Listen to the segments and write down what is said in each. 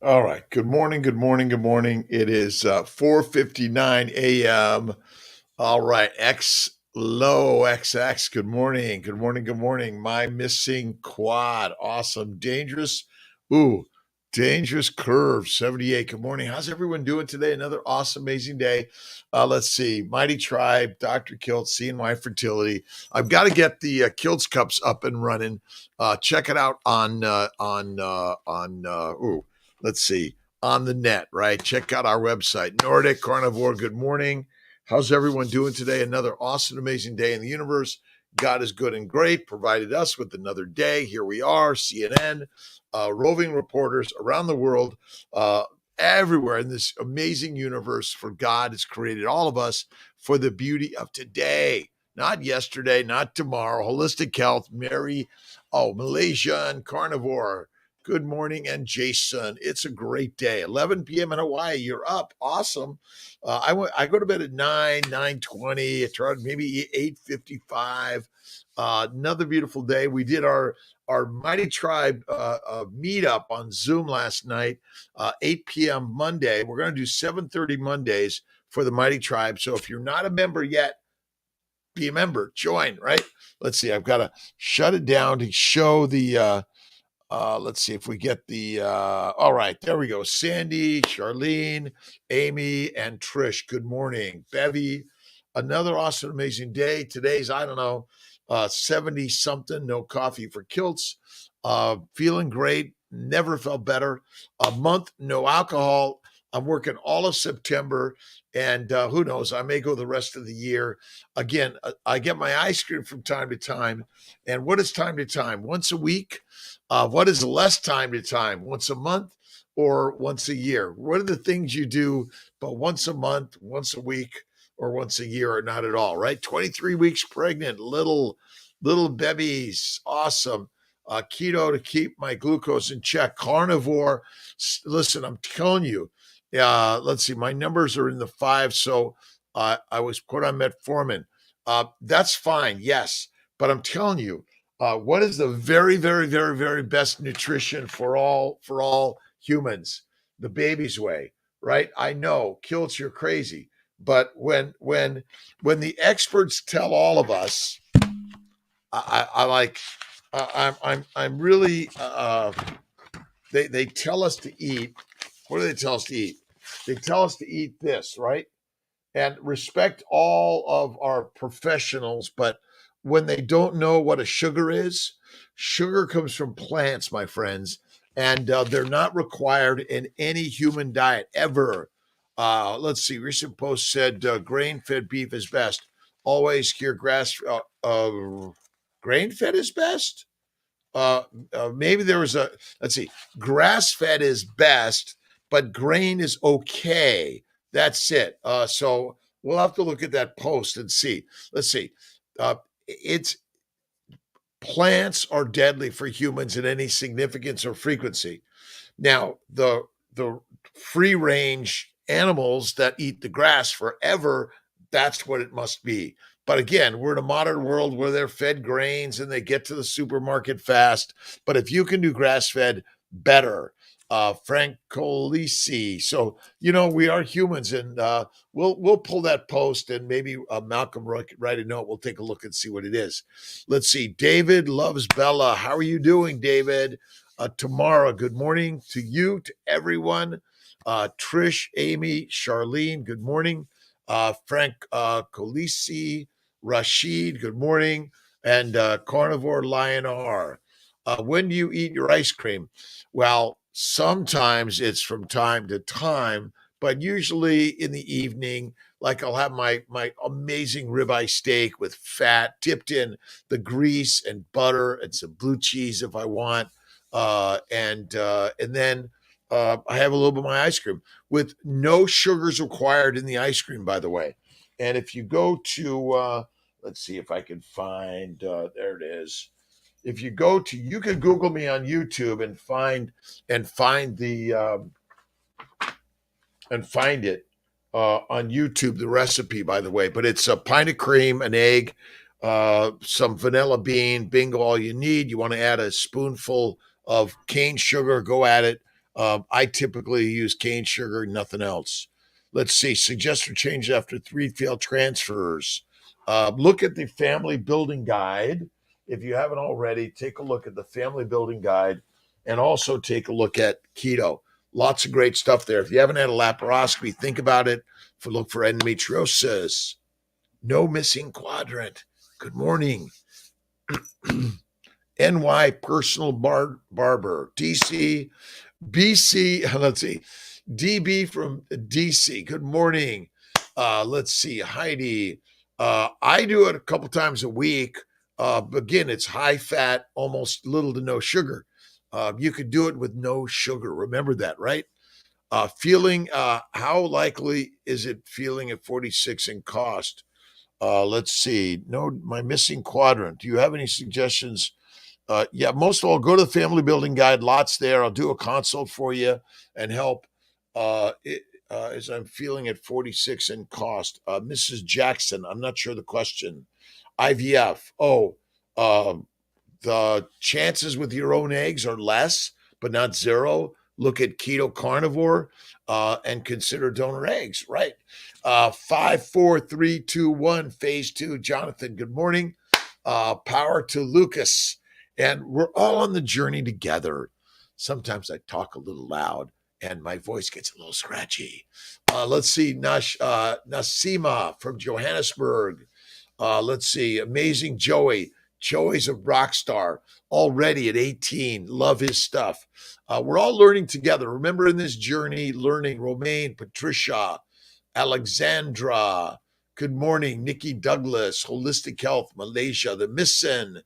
All right. Good morning. Good morning. Good morning. It is 4:59 a.m. All right. X low XX. Good morning. Good morning. Good morning. My missing quad. Awesome. Dangerous. Ooh, dangerous curve. 78. Good morning. How's everyone doing today? Another awesome, amazing day. Let's see. Mighty Tribe, Dr. Kiltz, seeing my fertility. I've got to get the Kiltz cups up and running. Check it out on let's see, on the net, right? Check out our website, Nordic Carnivore. Good morning. How's everyone doing today? Another awesome, amazing day in the universe. God is good and great, provided us with another day. Here we are, CNN, roving reporters around the world, everywhere in this amazing universe. For God has created all of us for the beauty of today, not yesterday, not tomorrow. Holistic health, Malaysian carnivore. Good morning, and Jason. It's a great day. 11 p.m. in Hawaii. You're up. Awesome. I go to bed at 9:20. I tried maybe 8:55. Another beautiful day. We did our Mighty Tribe meetup on Zoom last night, 8 p.m. Monday. We're going to do 7:30 Mondays for the Mighty Tribe. So if you're not a member yet, be a member. Join. Right. Let's see. I've got to shut it down to show the. Let's see if we get the. All right, there we go. Sandy, Charlene, Amy, and Trish. Good morning, Bevy. Another awesome, amazing day. Today's 70 something. No coffee for Kiltz. Feeling great. Never felt better. A month, no alcohol. I'm working all of September, and who knows? I may go the rest of the year. Again, I get my ice cream from time to time. And what is time to time? Once a week. What is less time to time? Once a month or once a year? What are the things you do, but once a month, once a week, or once a year, or not at all? Right? 23 weeks pregnant, little babies, awesome. Keto to keep my glucose in check. Carnivore. Listen, I'm telling you. Let's see. My numbers are in the five, so I was put on metformin. That's fine, yes, but I'm telling you. What is the very, very, very, very best nutrition for all humans? The baby's way, right? I know, Kiltz, you're crazy, but when the experts tell all of us, I like, I'm really, they tell us to eat. What do they tell us to eat? They tell us to eat this, right? And respect all of our professionals, but when they don't know what a sugar comes from plants, my friends, and they're not required in any human diet ever. Let's see. Recent post said grain-fed beef is best. Always hear grain-fed is best. Maybe there was a, let's see, grass fed is best, but grain is okay. That's it. So we'll have to look at that post and see. Let's see. It's plants are deadly for humans in any significance or frequency. Now, the free range animals that eat the grass forever, that's what it must be. But again, we're in a modern world where they're fed grains and they get to the supermarket fast. But if you can do grass fed, better. Frank Colisi. So we are humans, and we'll pull that post, and maybe Malcolm write a note. We'll take a look and see what it is. Let's see. David loves Bella. How are you doing, David? Tamara, good morning to you, to everyone. Trish, Amy, Charlene, good morning. Frank Colisi, Rashid, good morning. And Carnivore Lion R. When do you eat your ice cream? Well, sometimes it's from time to time, but usually in the evening. Like I'll have my amazing ribeye steak with fat dipped in the grease and butter and some blue cheese if I want, and then I have a little bit of my ice cream with no sugars required in the ice cream, by the way. And if you go to, let's see if I can find, there it is. If you go to, you can Google me on YouTube and find the and find it on YouTube, the recipe, by the way. But it's a pint of cream, an egg, some vanilla bean, bingo, all you need. You want to add a spoonful of cane sugar, go at it. I typically use cane sugar, nothing else. Let's see. Suggest or change after 3 failed transfers. Look at the family building guide. If you haven't already, take a look at the family building guide and also take a look at keto. Lots of great stuff there. If you haven't had a laparoscopy, think about it. Look for endometriosis. No missing quadrant. Good morning. NY Personal Barber, DC, BC. Let's see. DB from DC. Good morning. Let's see. Heidi. I do it a couple times a week. Again, it's high fat, almost little to no sugar. You could do it with no sugar. Remember that, right? Feeling, how likely is it feeling at 46 in cost? Let's see. No, my missing quadrant. Do you have any suggestions? Yeah, most of all, go to the family building guide. Lots there. I'll do a consult for you and help. As I'm feeling at 46 in cost. Mrs. Jackson, I'm not sure the question. IVF. Oh, the chances with your own eggs are less, but not zero. Look at keto carnivore and consider donor eggs. Right. 5, 4, 3, 2, 1, phase 2. Jonathan, good morning. Power to Lucas. And we're all on the journey together. Sometimes I talk a little loud and my voice gets a little scratchy. Let's see. Nasima from Johannesburg. Let's see. Amazing Joey. Joey's a rock star already at 18. Love his stuff. We're all learning together. Remember in this journey, learning. Romaine, Patricia, Alexandra. Good morning. Nikki Douglas, Holistic Health, Malaysia. The Missin.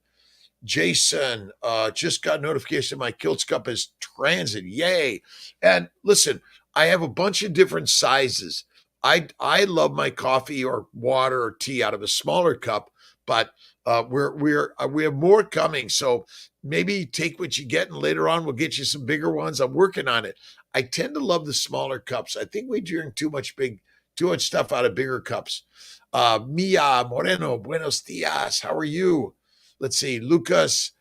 Jason, just got notification my Kiltz cup is transit. Yay. And listen, I have a bunch of different sizes. I love my coffee or water or tea out of a smaller cup, but we have more coming. So maybe take what you get and later on we'll get you some bigger ones. I'm working on it. I tend to love the smaller cups. I think we drink too much stuff out of bigger cups. Mia Moreno, buenos dias. How are you? Let's see, Lucas,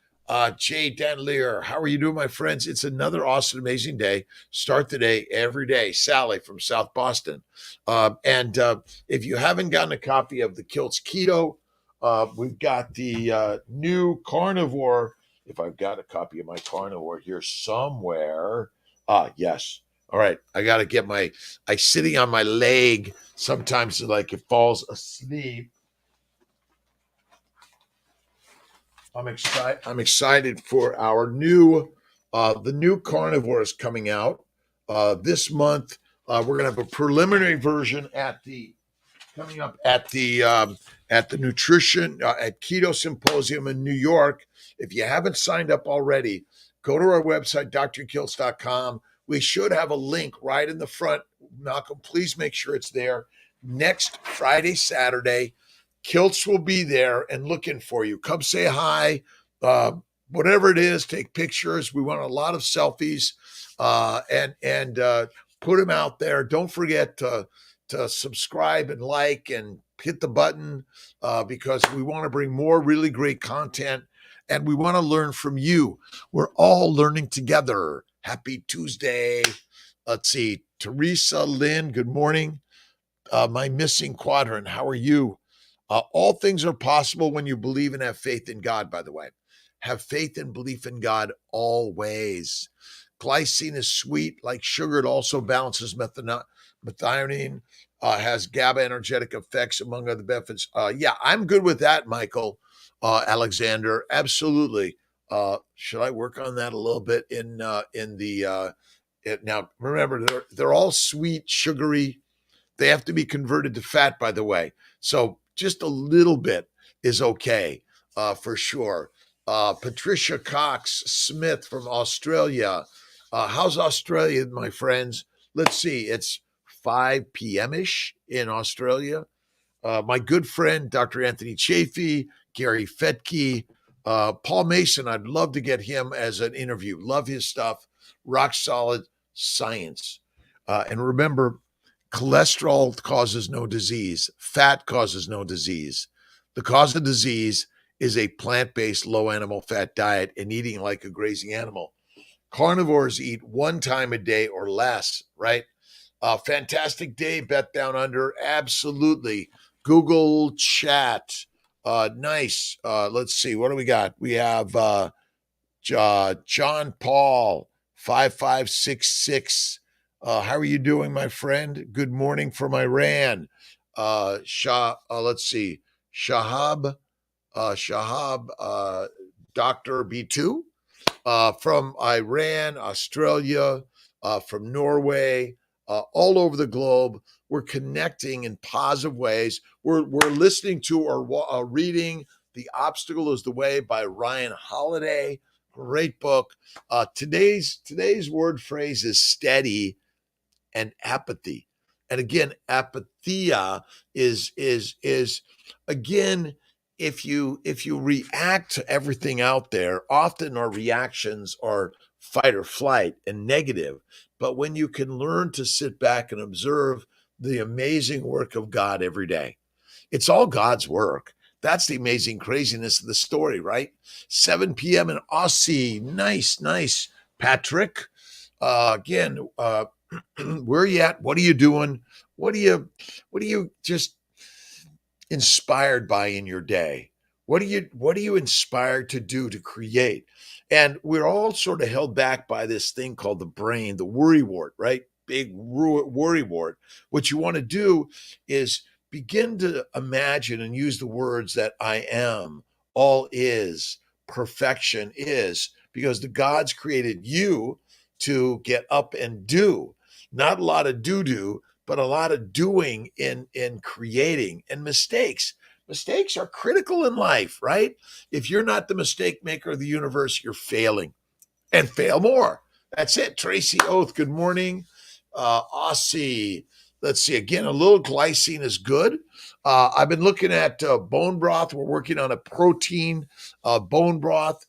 Jay Danlier. How are you doing, my friends? It's another awesome, amazing day. Start the day every day. Sally from South Boston. And if you haven't gotten a copy of the Kiltz Keto, we've got the new carnivore. If I've got a copy of my carnivore here somewhere. Yes. All right. I got to get I sitting on my leg. Sometimes like it falls asleep. I'm excited for our the new carnivore is coming out this month. We're gonna have a preliminary version coming up at the nutrition at Keto Symposium in New York. If you haven't signed up already, go to our website drkiltz.com. We should have a link right in the front. Malcolm, please make sure it's there. Next Friday, Saturday. Kiltz will be there and looking for you. Come say hi. Whatever it is, take pictures. We want a lot of selfies and put them out there. Don't forget to subscribe and like and hit the button because we want to bring more really great content and we want to learn from you. We're all learning together. Happy Tuesday. Let's see. Teresa Lynn, good morning. My missing quadrant. How are you? All things are possible when you believe and have faith in God, by the way. Have faith and belief in God always. Glycine is sweet like sugar. It also balances methionine, has GABA energetic effects, among other benefits. Yeah, I'm good with that, Michael Alexander. Absolutely. Should I work on that a little bit now, remember, they're all sweet, sugary. They have to be converted to fat, by the way. So just a little bit is okay for sure. Patricia Cox Smith from Australia. How's Australia, my friends? Let's see. It's 5 p.m.-ish in Australia. My good friend, Dr. Anthony Chafee, Gary Fetke, Paul Mason. I'd love to get him as an interview. Love his stuff. Rock solid science. And remember, cholesterol causes no disease. Fat causes no disease. The cause of disease is a plant-based low animal fat diet and eating like a grazing animal. Carnivores eat one time a day or less, right? Fantastic day, Beth Down Under. Absolutely. Google Chat. Nice. Let's see. What do we got? We have John Paul 5566. How are you doing, my friend? Good morning from Iran. Let's see. Shahab, Dr. B2 from Iran, Australia, from Norway, all over the globe. We're connecting in positive ways. We're listening to or reading The Obstacle is the Way by Ryan Holiday. Great book. Today's word phrase is steady and apathy. And again, apathia is again, if you react to everything out there, often our reactions are fight or flight and negative. But when you can learn to sit back and observe the amazing work of God every day, it's all God's work. That's the amazing craziness of the story, right? 7 p.m. in Aussie. Nice, Patrick. Again, where are you at? What are you doing? What are you just inspired by in your day? What are you inspired to do, to create? And we're all sort of held back by this thing called the brain, the worry wart, right? Big worry wart. What you want to do is begin to imagine and use the words that I am, all is, perfection is, because the God's created you to get up and do. Not a lot of do, but a lot of doing in creating. And mistakes are critical in life, right? If you're not the mistake maker of the universe, you're failing, and fail more. That's it. Tracy Oath, good morning. Aussie, let's see, again, a little glycine is good. I've been looking at bone broth. We're working on a protein bone broth.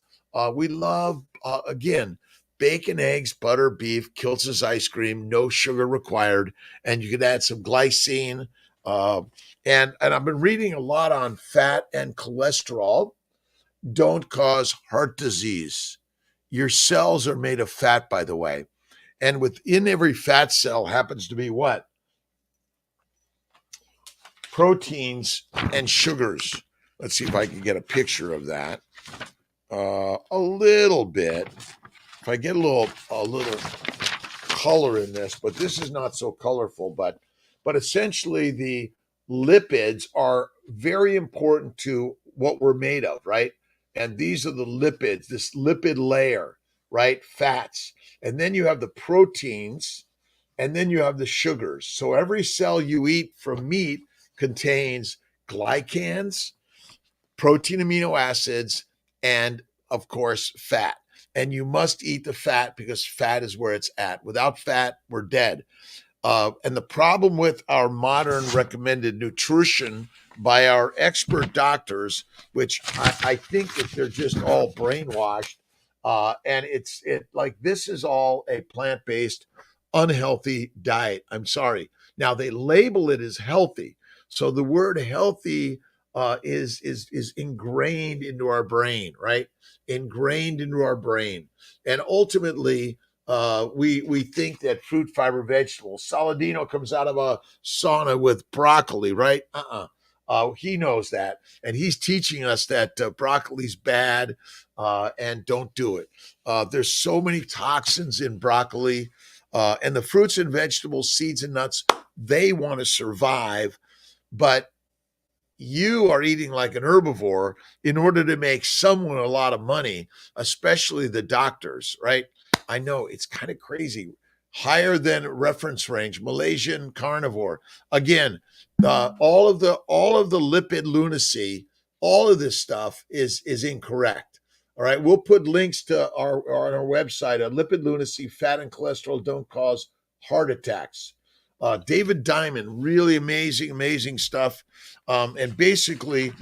We love, again, bacon, eggs, butter, beef, Kiltz's ice cream, no sugar required. And you can add some glycine. And I've been reading a lot on fat and cholesterol don't cause heart disease. Your cells are made of fat, by the way. And within every fat cell happens to be what? Proteins and sugars. Let's see if I can get a picture of that. A little bit. If I get a little color in this, but this is not so colorful, but essentially the lipids are very important to what we're made of, right? And these are the lipids, this lipid layer, right? Fats. And then you have the proteins, and then you have the sugars. So every cell you eat from meat contains glycans, protein amino acids, and of course, fat. And you must eat the fat because fat is where it's at. Without fat, we're dead. And the problem with our modern recommended nutrition by our expert doctors, which I think that they're just all brainwashed, and it's like this is all a plant-based, unhealthy diet. I'm sorry. Now they label it as healthy, so the word healthy is ingrained into our brain, right? Ingrained into our brain, and ultimately we think that fruit, fiber, vegetables. Saladino comes out of a sauna with broccoli, right? He knows that, and he's teaching us that broccoli's bad and don't do it. There's so many toxins in broccoli, and the fruits and vegetables, seeds and nuts, they want to survive, but you are eating like an herbivore in order to make someone a lot of money, especially the doctors, right? I know it's kind of crazy. Higher than reference range, Malaysian carnivore. Again, all of the lipid lunacy, all of this stuff is incorrect. All right, we'll put links to on our website. Lipid lunacy, fat and cholesterol don't cause heart attacks. David Diamond, really amazing stuff. And basically,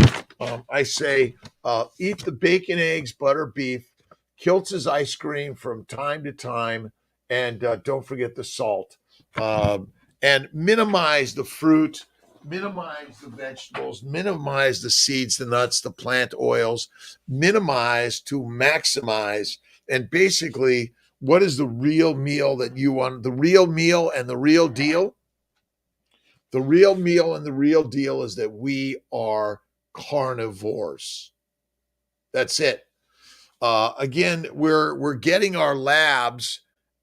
I say eat the bacon, eggs, butter, beef, Kiltz's ice cream from time to time, and don't forget the salt. And minimize the fruit, minimize the vegetables, minimize the seeds, the nuts, the plant oils, minimize to maximize. And basically, What is the real meal that you want? The real meal and the real deal? The real meal and the real deal is that we are carnivores. That's it. Again, we're getting our labs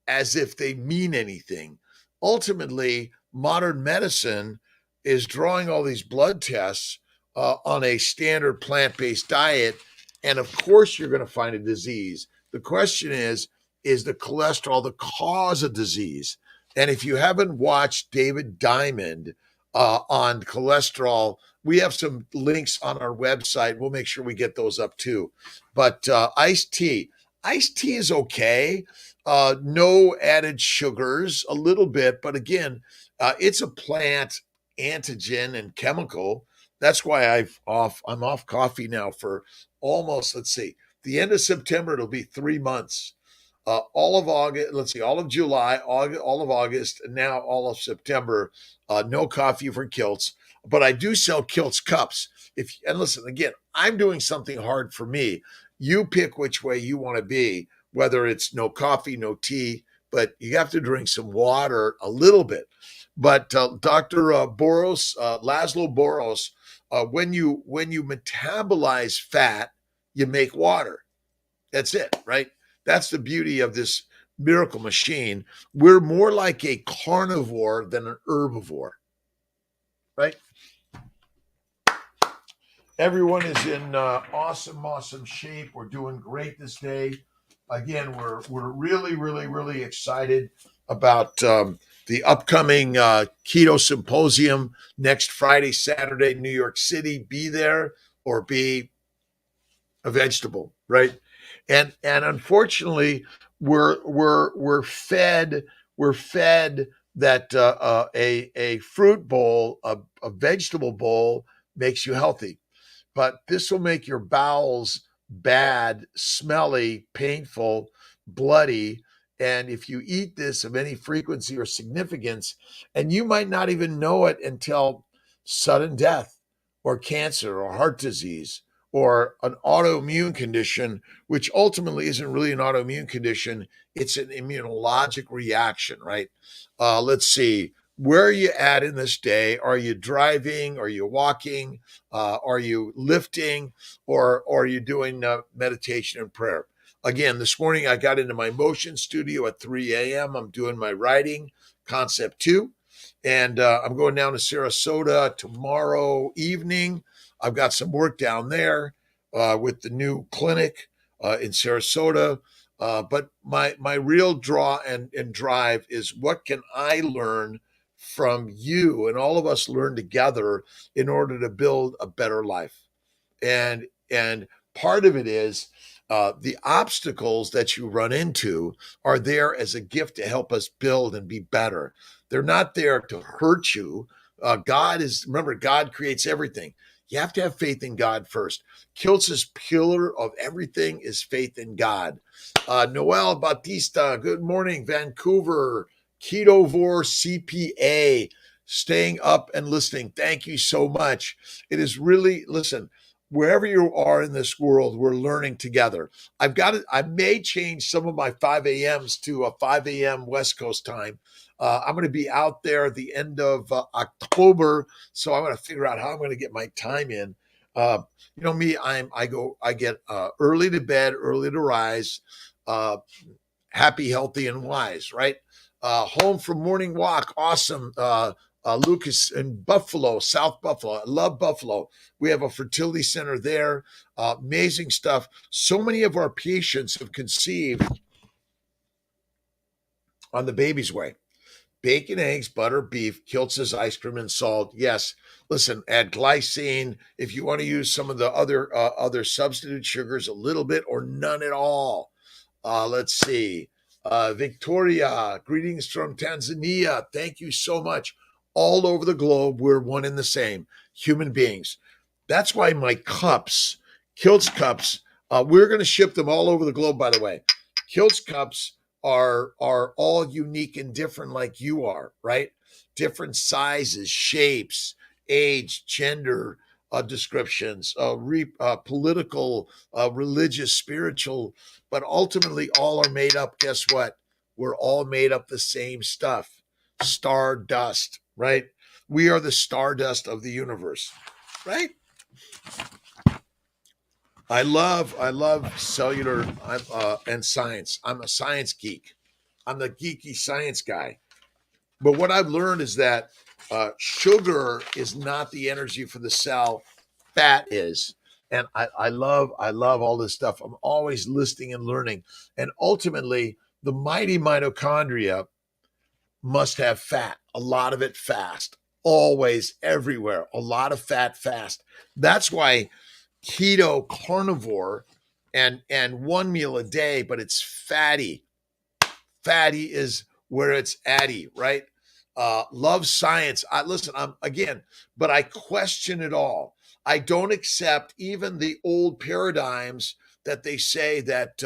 as if they mean anything. Ultimately, modern medicine is drawing all these blood tests on a standard plant-based diet, and of course, you're going to find a disease. The question is the cholesterol the cause of disease? And if you haven't watched David Diamond on cholesterol, we have some links on our website. We'll make sure we get those up too. But iced tea is okay. No added sugars, a little bit, but again, it's a plant antigen and chemical. That's why I'm off coffee now for almost, let's see, the end of September. It'll be 3 months. All of August, let's see, all of July, all of August, and now all of September. No coffee for Kiltz, but I do sell Kiltz cups. And listen, again, I'm doing something hard for me. You pick which way you want to be, whether it's no coffee, no tea, but you have to drink some water a little bit. But Dr. Boros, Laszlo Boros, when you metabolize fat, you make water. That's it, right? That's the beauty of this miracle machine. We're more like a carnivore than an herbivore, right? Everyone is in awesome shape. We're doing great this day. Again, we're really excited about the upcoming Keto Symposium next Friday, Saturday, New York City. Be there or be a vegetable, right? And unfortunately, we're fed that a fruit bowl, a vegetable bowl makes you healthy, but this will make your bowels bad, smelly, painful, bloody. And if you eat this of any frequency or significance, and you might not even know it until sudden death or cancer or heart disease or an autoimmune condition, which ultimately isn't really an autoimmune condition, it's an immunologic reaction, right? Let's see. Where are you at in this day? Are you driving? Are you walking? Are you lifting? Or are you doing meditation and prayer? Again, this morning I got into my motion studio at 3 a.m. I'm doing my writing, Concept 2. And I'm going down to Sarasota tomorrow evening. I've got some work down there with the new clinic in Sarasota. But my real draw and drive is, what can I learn from you, and all of us learn together in order to build a better life? And part of it is the obstacles that you run into are there as a gift to help us build and be better. They're not there to hurt you. Remember, God creates everything. You have to have faith in God first. Kiltz's pillar of everything is faith in God. Noel Batista, good morning, Vancouver. Ketovore CPA, staying up and listening. Thank you so much. It is really, listen, wherever you are in this world, we're learning together. I may change some of my 5 a.m.s to a 5 a.m. West Coast time. I'm going to be out there at the end of October, so I'm going to figure out how I'm going to get my time in. You know me, I get early to bed, early to rise, happy, healthy, and wise, right? Home from morning walk, awesome. Lucas in Buffalo, South Buffalo. I love Buffalo. We have a fertility center there. Amazing stuff. So many of our patients have conceived on the baby's way. Bacon, eggs, butter, beef, Kiltz's ice cream, and salt. Yes, listen, add glycine. If you want to use some of the other substitute sugars, a little bit or none at all. Let's see. Victoria, greetings from Tanzania. Thank you so much. All over the globe, we're one and the same, human beings. That's why my cups, Kiltz cups, we're going to ship them all over the globe, by the way. Kiltz cups are all unique and different, like you are, right? Different sizes, shapes, age, gender, descriptions, political, religious, spiritual, but ultimately all are made up. Guess what? We're all made up the same stuff. Stardust, right? We are the stardust of the universe, right? I love cellular and science. I'm a science geek. I'm the geeky science guy. But what I've learned is that sugar is not the energy for the cell. Fat is. And I love all this stuff. I'm always listening and learning. And ultimately, the mighty mitochondria must have fat, a lot of it fast, always, everywhere, a lot of fat fast. That's why keto carnivore and one meal a day, but it's fatty. Fatty is where it's atty, right? Love science. I'm again, but I question it all. I don't accept even the old paradigms that they say that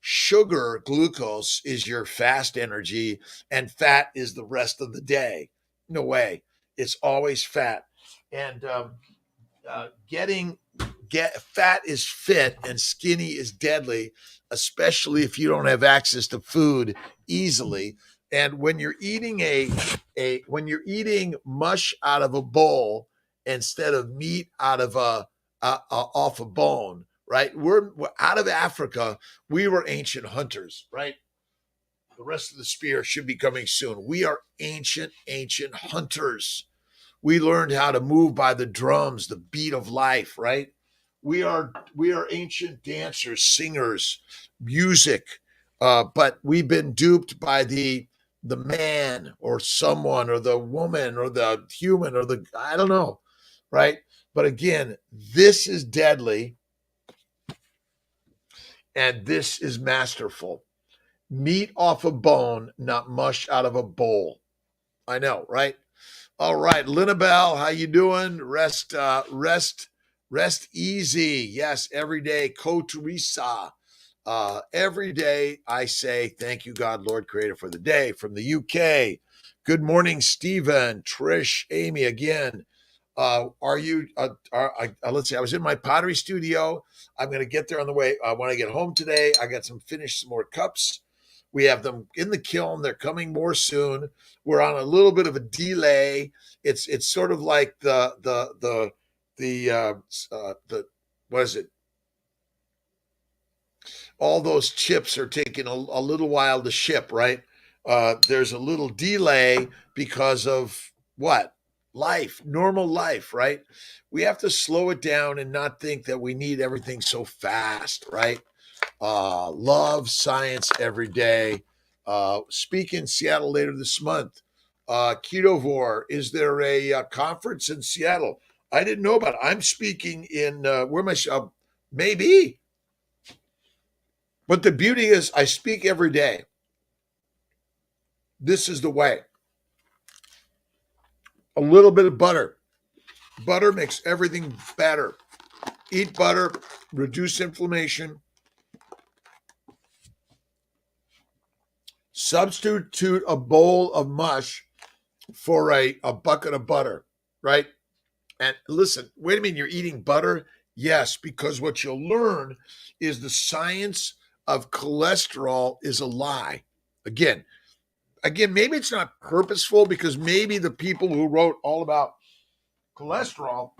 sugar, glucose, is your fast energy and fat is the rest of the day. No way. It's always fat. And get fat is fit and skinny is deadly, especially if you don't have access to food easily. And when you're eating when you're eating mush out of a bowl instead of meat out of off a bone, right? We're out of Africa. We were ancient hunters, right? The rest of the spear should be coming soon. We are ancient hunters. We learned how to move by the drums, the beat of life, right? We are ancient dancers, singers, music, but we've been duped by the man or someone or the woman or the human or the I don't know, right? But again, this is deadly and this is masterful. Meat off a bone, not mush out of a bowl. I know, right? All right, Linabelle, how you doing? Rest easy. Yes, every day. Co Teresa. Every day I say, thank you, God, Lord, Creator, for the day. From the UK. Good morning, Stephen, Trish, Amy, again. Are you, let's see, I was in my pottery studio. I'm going to get there on the way. When I get home today, I got finished some more cups. We have them in the kiln. They're coming more soon. We're on a little bit of a delay. It's sort of like the what is it? All those chips are taking a little while to ship, right? There's a little delay because of what? Life, normal life, right? We have to slow it down and not think that we need everything so fast, right? Love science every day. Speak in Seattle later this month. Ketovore, is there a conference in Seattle? I didn't know about it. I'm speaking in where am I? Maybe. But the beauty is, I speak every day. This is the way. A little bit of butter. Butter makes everything better. Eat butter, reduce inflammation. Substitute a bowl of mush for a bucket of butter, right? And listen, wait a minute, you're eating butter? Yes, because what you'll learn is the science of cholesterol is a lie. Again, maybe it's not purposeful because maybe the people who wrote all about cholesterol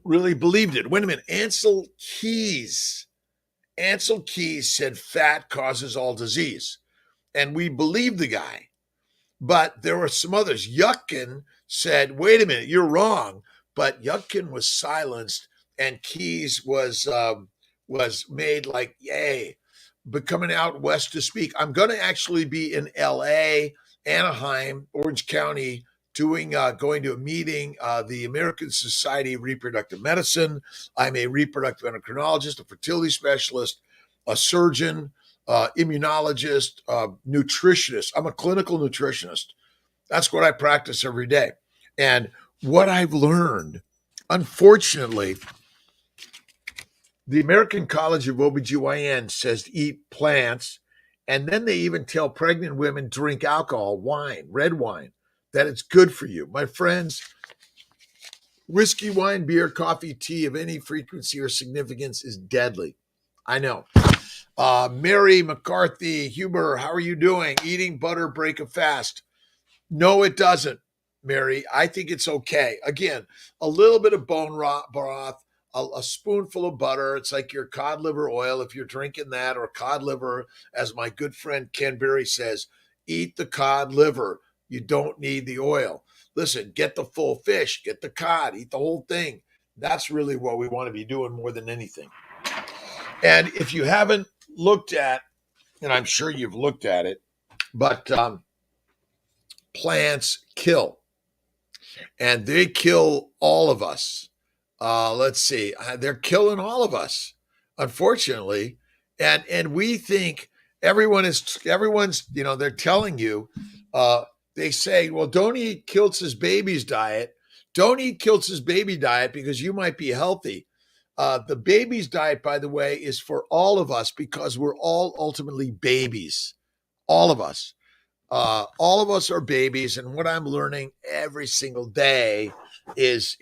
really believed it. Wait a minute, Ansel Keys said fat causes all disease. And we believed the guy. But there were some others. Yutkin said, wait a minute, you're wrong. But Yutkin was silenced and Keys was made like, yay, but coming out west to speak. I'm going to actually be in LA, Anaheim, Orange County, going to a meeting, the American Society of Reproductive Medicine. I'm a reproductive endocrinologist, a fertility specialist, a surgeon, immunologist, nutritionist. I'm a clinical nutritionist. That's what I practice every day. And what I've learned, unfortunately, the American College of OBGYN says to eat plants, and then they even tell pregnant women drink alcohol, wine, red wine, that it's good for you. My friends, Whiskey, wine, beer, coffee, tea of any frequency or significance is deadly. I know. Mary McCarthy, Huber, how are you doing? Eating butter, break a fast. No, it doesn't, Mary. I think it's okay. Again, a little bit of bone broth, a spoonful of butter. It's like your cod liver oil. If you're drinking that, or cod liver, as my good friend Ken Berry says, eat the cod liver. You don't need the oil. Listen, get the full fish, get the cod, eat the whole thing. That's really what we want to be doing more than anything. And if you haven't looked at, and I'm sure you've looked at it, but plants kill, and they kill all of us. Let's see, they're killing all of us, unfortunately, and we think everyone's they're telling you, they say, well, don't eat Kiltz's baby's diet. Don't eat Kiltz's baby diet because you might be healthy. The baby's diet, by the way, is for all of us because we're all ultimately babies. All of us. All of us are babies, and what I'm learning every single day is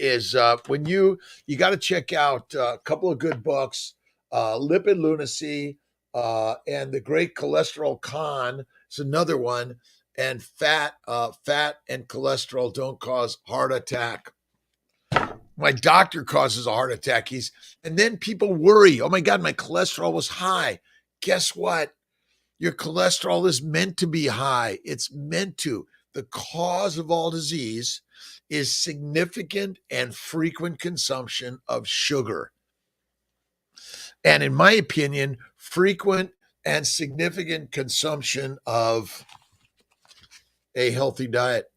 when you got to check out a couple of good books, Lipid Lunacy, and The Great Cholesterol Con is another one, and fat and cholesterol don't cause heart attack. My doctor causes a heart attack. And then people worry, oh my God, my cholesterol was high. Guess what? Your cholesterol is meant to be high. It's meant to. The cause of all disease is significant and frequent consumption of sugar. And in my opinion, frequent and significant consumption of a healthy diet.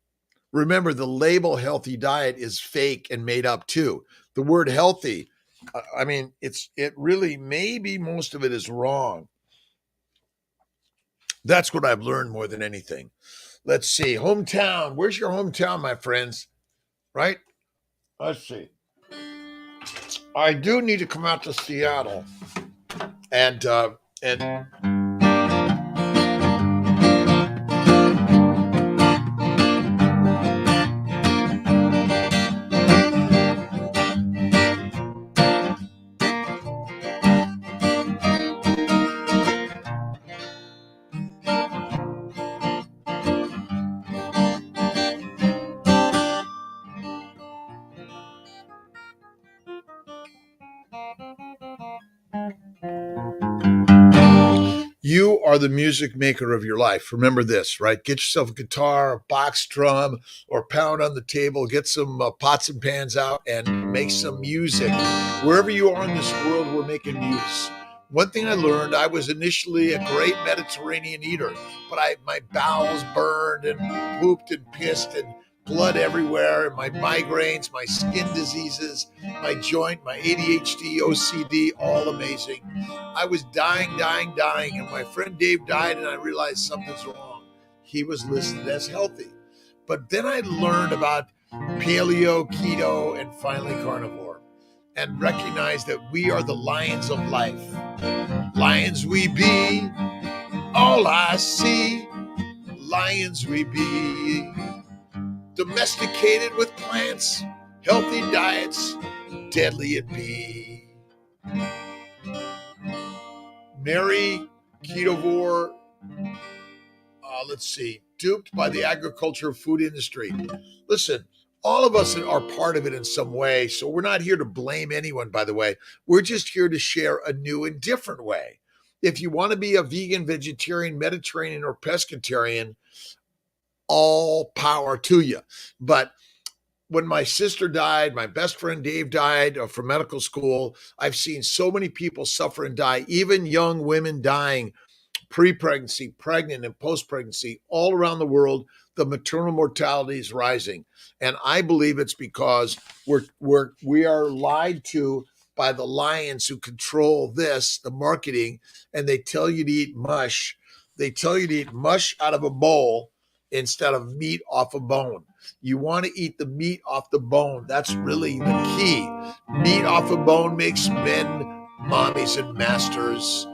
Remember, the label healthy diet is fake and made up too. The word healthy, I mean, it really, maybe most of it is wrong. That's what I've learned more than anything. Let's see. Hometown. Where's your hometown, my friends? Right? Let's see. I do need to come out to Seattle. And you are the music maker of your life. Remember this, right? Get yourself a guitar, a box drum, or pound on the table. Get some pots and pans out and make some music. Wherever you are in this world, we're making music. One thing I learned, I was initially a great Mediterranean eater, but my bowels burned and pooped and pissed and blood everywhere, and my migraines, my skin diseases, my joint, my ADHD, OCD, all amazing. I was dying, and my friend Dave died, and I realized something's wrong. He was listed as healthy. But then I learned about paleo, keto, and finally carnivore, and recognized that we are the lions of life. Lions we be, all I see, lions we be. Domesticated with plants, healthy diets, deadly it be. Mary Ketovore, let's see, duped by the agriculture food industry. Listen, all of us are part of it in some way, so we're not here to blame anyone, by the way. We're just here to share a new and different way. If you want to be a vegan, vegetarian, Mediterranean, or pescatarian, all power to you. But when my sister died, my best friend Dave died from medical school, I've seen so many people suffer and die, even young women dying pre-pregnancy, pregnant, and post-pregnancy all around the world. The maternal mortality is rising, and I believe it's because we are lied to by the lions who control the marketing, and they tell you to eat mush. They tell you to eat mush out of a bowl instead of meat off a bone. You want to eat the meat off the bone. That's really the key. Meat off a bone makes men, mommies, and masters.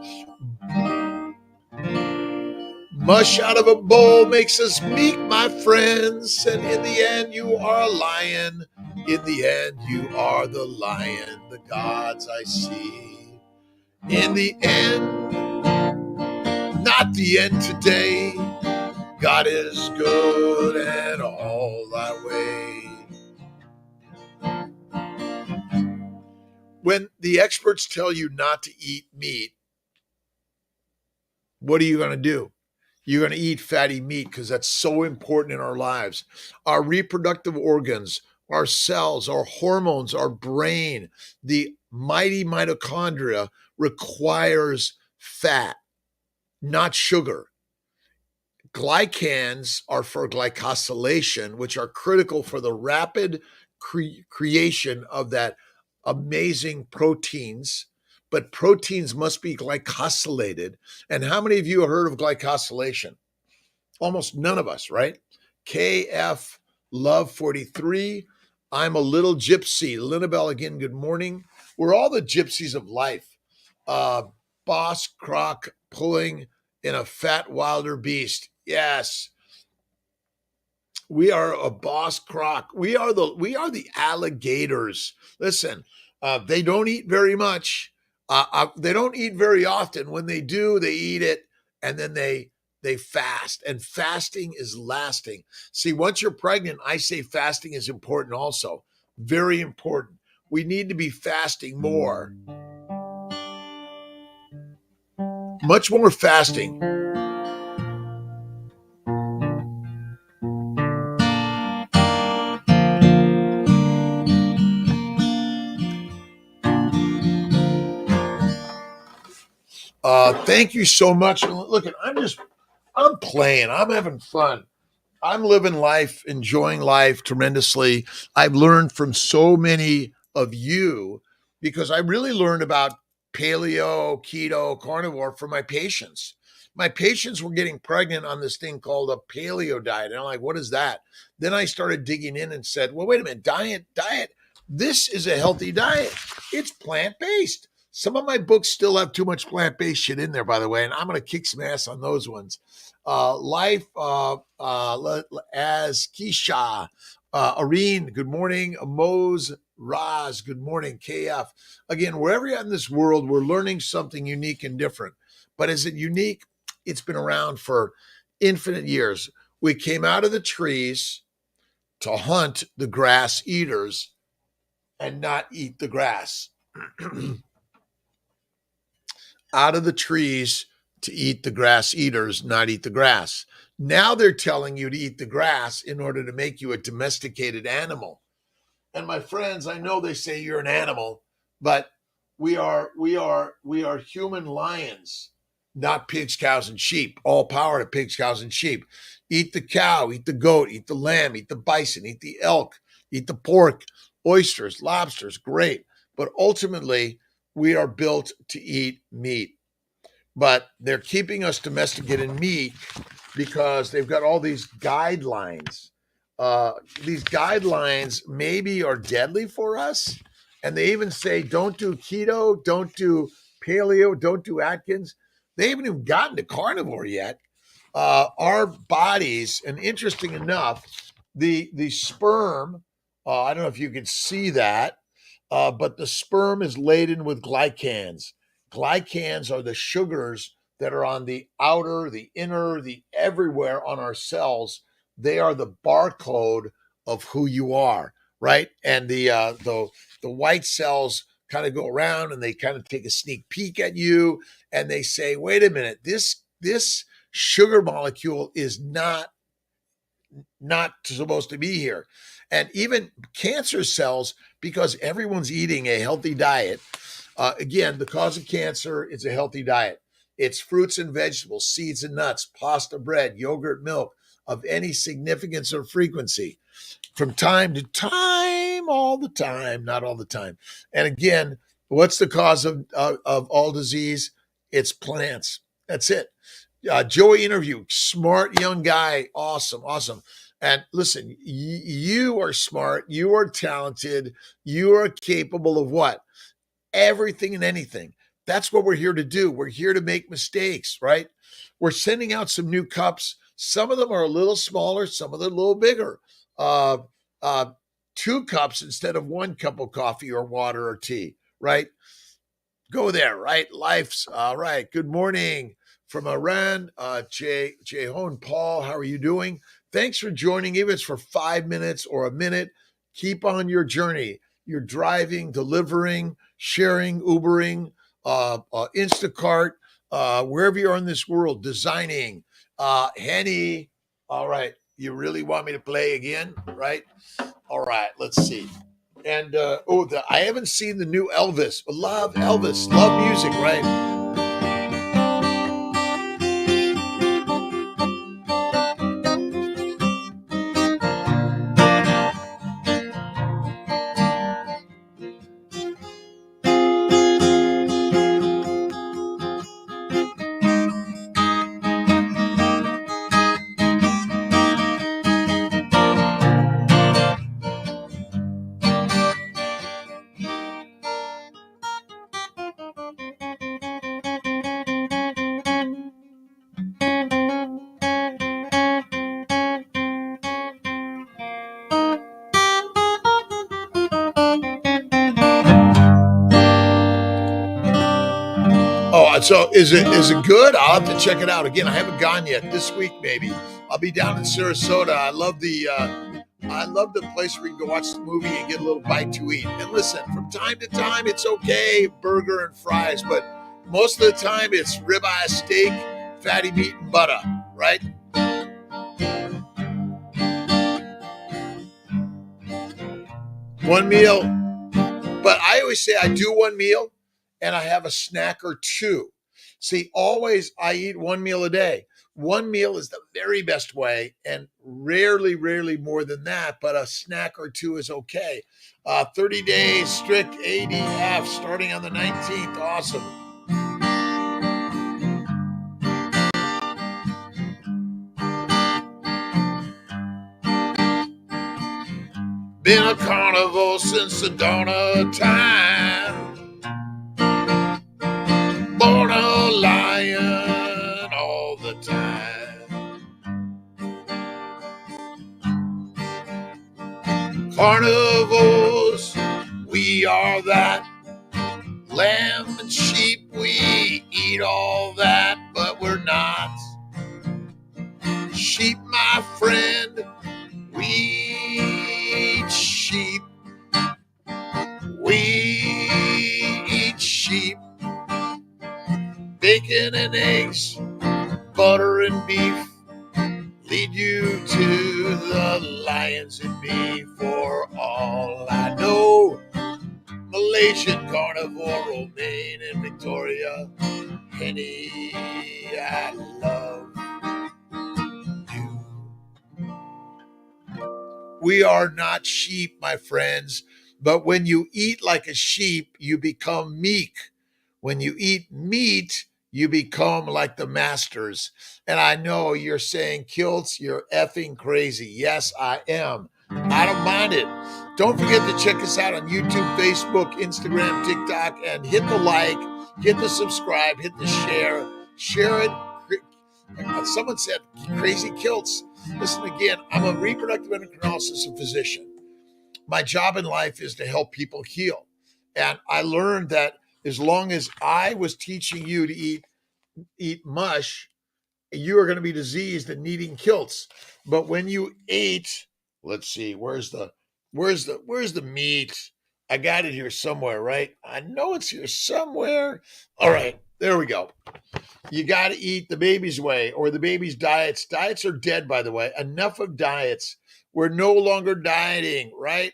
Mush out of a bowl makes us meek, my friends. And in the end, you are a lion. In the end, you are the lion, the gods I see. In the end, not the end today. God is good and all thy way. When the experts tell you not to eat meat, what are you going to do? You're going to eat fatty meat because that's so important in our lives. Our reproductive organs, our cells, our hormones, our brain, the mighty mitochondria requires fat, not sugar. Glycans are for glycosylation, which are critical for the rapid creation of that amazing proteins. But proteins must be glycosylated. And how many of you have heard of glycosylation? Almost none of us, right? KF Love 43. I'm a little gypsy. Linabelle again, good morning. We're all the gypsies of life. Boss croc pulling in a fat wilder beast. Yes. We are a boss croc. We are the alligators. Listen, they don't eat very much. They don't eat very often. When they do, they eat it and then they fast. And fasting is lasting. See, once you're pregnant, I say fasting is important also. Very important. We need to be fasting more. Much more fasting. Thank you so much. Look, I'm playing. I'm having fun. I'm living life, enjoying life tremendously. I've learned from so many of you because I really learned about paleo, keto, carnivore from my patients. My patients were getting pregnant on this thing called a paleo diet. And I'm like, what is that? Then I started digging in and said, well, wait a minute, diet. This is a healthy diet. It's plant-based. Some of my books still have too much plant-based shit in there, by the way, and I'm going to kick some ass on those ones. Life as Keisha, Areen, good morning. Mose Raz, good morning. KF. Again, wherever you're at in this world, we're learning something unique and different. But is it unique? It's been around for infinite years. We came out of the trees to hunt the grass eaters and not eat the grass. Out of the trees to eat the grass eaters, not eat the grass. Now they're telling you to eat the grass in order to make you a domesticated animal. And my friends, I know they say you're an animal, but we are human lions, not pigs, cows, and sheep. All power to pigs, cows, and sheep. Eat the cow, eat the goat, eat the lamb, eat the bison, eat the elk, eat the pork, oysters, lobsters, great. But ultimately, we are built to eat meat. But they're keeping us domesticated meat because they've got all these guidelines. These guidelines maybe are deadly for us. And they even say, don't do keto, don't do paleo, don't do Atkins. They haven't even gotten to carnivore yet. Our bodies, and interesting enough, the sperm, I don't know if you can see that, but the sperm is laden with glycans. Glycans are the sugars that are on the outer, the inner, the everywhere on our cells. They are the barcode of who you are, right? And the white cells kind of go around and they kind of take a sneak peek at you and they say, wait a minute, this sugar molecule is not supposed to be here. And even cancer cells, because everyone's eating a healthy diet. Again, the cause of cancer is a healthy diet. It's fruits and vegetables, seeds and nuts, pasta, bread, yogurt, milk of any significance or frequency from time to time, all the time, not all the time. And again, what's the cause of all disease? It's plants. That's it. Joey interview, smart young guy, awesome. And listen, you are smart, you are talented, you are capable of what? Everything and anything. That's what we're here to do. We're here to make mistakes, right? We're sending out some new cups. Some of them are a little smaller, some of them a little bigger. Uh, uh, 2 cups instead of 1 cup of coffee or water or tea, right? Go there, right? Life's all right. Good morning from Iran. Jehon Paul, how are you doing? Thanks for joining, even if it's for 5 minutes or a minute. Keep on your journey. You're driving, delivering, sharing, Ubering, Instacart, wherever you are in this world, designing. Henny, all right. You really want me to play again, right? All right, let's see. And I haven't seen the new Elvis. Love Elvis. Love music, right? Oh, so is it good? I'll have to check it out. Again, I haven't gone yet. This week, maybe. I'll be down in Sarasota. I love the place where you can go watch the movie and get a little bite to eat. And listen, from time to time, it's okay, burger and fries, but most of the time, it's ribeye steak, fatty meat, and butter, right? One meal. But I always say I do one meal and I have a snack or two. See, always I eat one meal a day. One meal is the very best way, and rarely more than that, but a snack or two is okay. 30 days strict ADF starting on the 19th. Awesome. Been a carnivore since the dawn of time. Born a lion all the time. Carnivores, we are that. Lamb and sheep, we eat all that, but we're not sheep, my friend. We eat sheep. We eat sheep. Bacon and eggs, butter and beef lead you to the lions and me. For all I know, Malaysian carnivore, romaine and Victoria, Henny, I love you. We are not sheep, my friends, but when you eat like a sheep, you become meek. When you eat meat, you become like the masters. And I know you're saying, Kiltz, you're effing crazy. Yes, I am. I don't mind it. Don't forget to check us out on YouTube, Facebook, Instagram, TikTok, and hit the like, hit the subscribe, hit the share. Share it. Someone said, crazy Kiltz. Listen again, I'm a reproductive endocrinologist and physician. My job in life is to help people heal. And I learned that as long as I was teaching you to eat mush, you are going to be diseased and needing Kiltz. But when you ate, let's see, where's the meat? I got it here somewhere, right? I know it's here somewhere. All right, there we go. You got to eat the baby's way or the baby's diets. Diets are dead, by the way. Enough of diets. We're no longer dieting, right?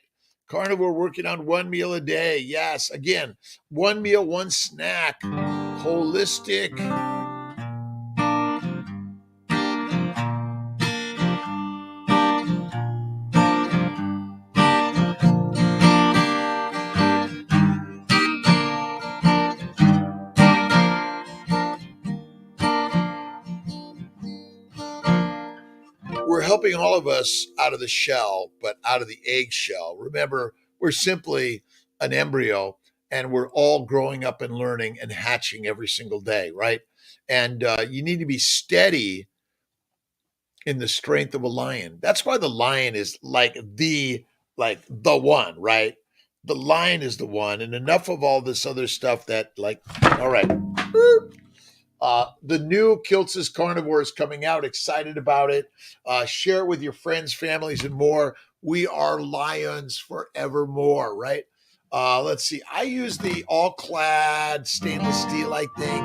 Carnivore working on one meal a day. Yes. Again, one meal, one snack. Holistic. We're helping all of us out of the shell, but out of the eggshell. Remember, we're simply an embryo and we're all growing up and learning and hatching every single day, right? And you need to be steady in the strength of a lion. That's why the lion is like the like the one, right? The lion is the one, and enough of all this other stuff that, like, all right. The new Kiltz's Carnivore is coming out. Excited about it. Share it with your friends, families, and more. We are lions forevermore, right? Let's see. I use the all-clad stainless steel, I think.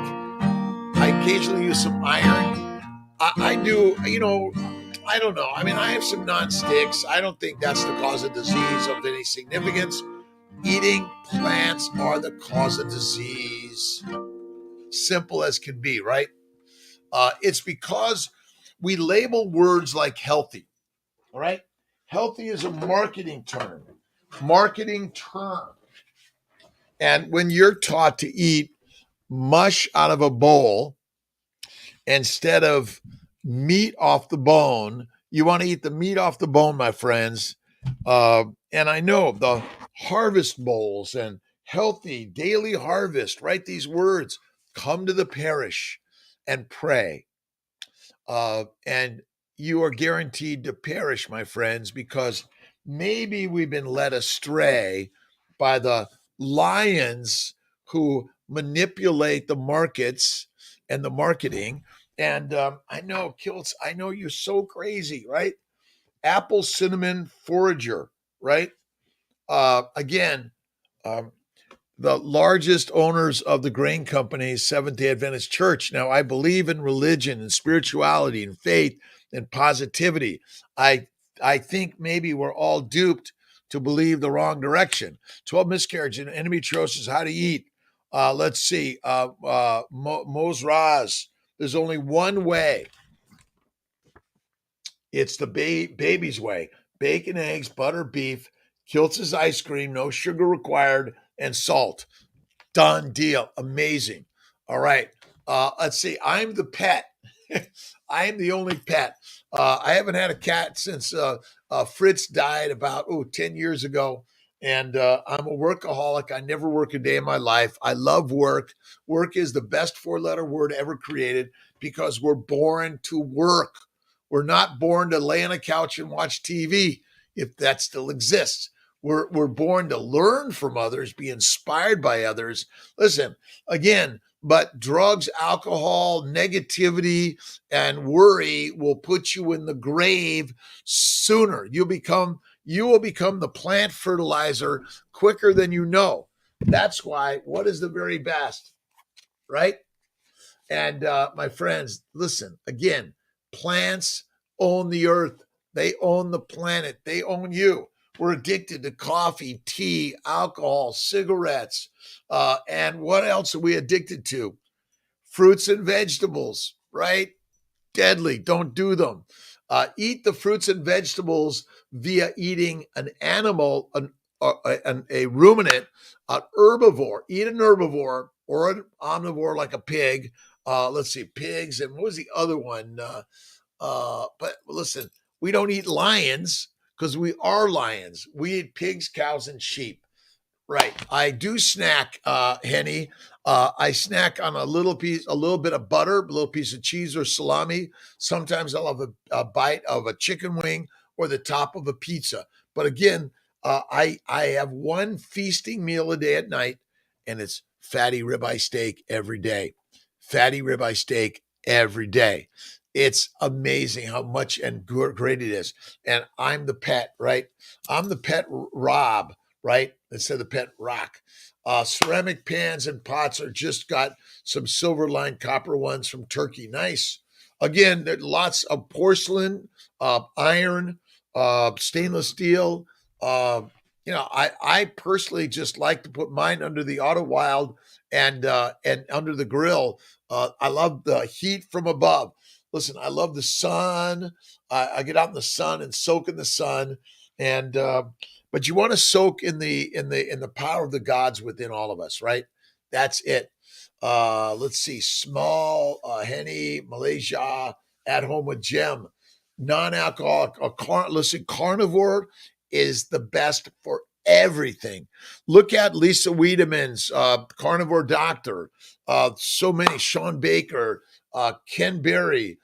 I occasionally use some iron. I do, I don't know. I mean, I have some non-sticks. I don't think that's the cause of disease of any significance. Eating plants are the cause of disease. Simple as can be, right? It's because we label words like healthy, all right? Healthy is a marketing term. Marketing term. And when you're taught to eat mush out of a bowl instead of meat off the bone, you want to eat the meat off the bone, my friends. And I know the harvest bowls and healthy daily harvest, write these words, come to the parish and pray. And you are guaranteed to perish, my friends, because maybe we've been led astray by the lions who manipulate the markets and the marketing. And I know, Kiltz, I know you're so crazy, right? Apple cinnamon forager, right? Again, um, the largest owners of the grain companies, Seventh-day Adventist Church. Now, I believe in religion and spirituality and faith and positivity. I think maybe we're all duped to believe the wrong direction. 12 miscarriage and endometriosis, how to eat. Let's see. Mos Raz, there's only one way. It's the baby's way. Bacon, eggs, butter, beef, Kiltz's ice cream, no sugar required, and salt. Done deal. Amazing. All right. Let's see. I'm the pet. I am the only pet. I haven't had a cat since Fritz died about 10 years ago. And I'm a workaholic. I never work a day in my life. I love work. Work is the best four-letter word ever created because we're born to work. We're not born to lay on a couch and watch TV, if that still exists. We're born to learn from others, be inspired by others. Listen, again, but drugs, alcohol, negativity, and worry will put you in the grave sooner. You will become the plant fertilizer quicker than you know. That's why what is the very best, right? And my friends, listen, again, plants own the earth. They own the planet. They own you. We're addicted to coffee, tea, alcohol, cigarettes. And what else are we addicted to? Fruits and vegetables, right? Deadly. Don't do them. Eat the fruits and vegetables via eating an animal, a ruminant, an herbivore. Eat an herbivore or an omnivore like a pig. Let's see, pigs. And what was the other one? But listen, we don't eat lions because we are lions. We eat pigs, cows, and sheep. Right. I do snack, Henny. I snack on a little bit of butter, a little piece of cheese or salami. Sometimes I'll have a bite of a chicken wing or the top of a pizza. But again, I have one feasting meal a day at night, and it's fatty ribeye steak every day. Fatty ribeye steak every day. It's amazing how much and great it is. And I'm the pet, right? I'm the pet Rob, right? Instead of pet rock. Ceramic pans and pots are just got some silver lined copper ones from Turkey. Nice. Again, there's lots of porcelain, iron, stainless steel. I personally just like to put mine under the Auto Wild and under the grill. I love the heat from above. Listen, I love the sun. I get out in the sun and soak in the sun, and but you want to soak in the power of the gods within all of us, right? That's it. Let's see, small Henny, Malaysia, at home with Gem, non-alcoholic. Listen, carnivore is the best for everything. Look at Lisa Wiedemann's carnivore doctor. So many, Sean Baker, Ken Berry,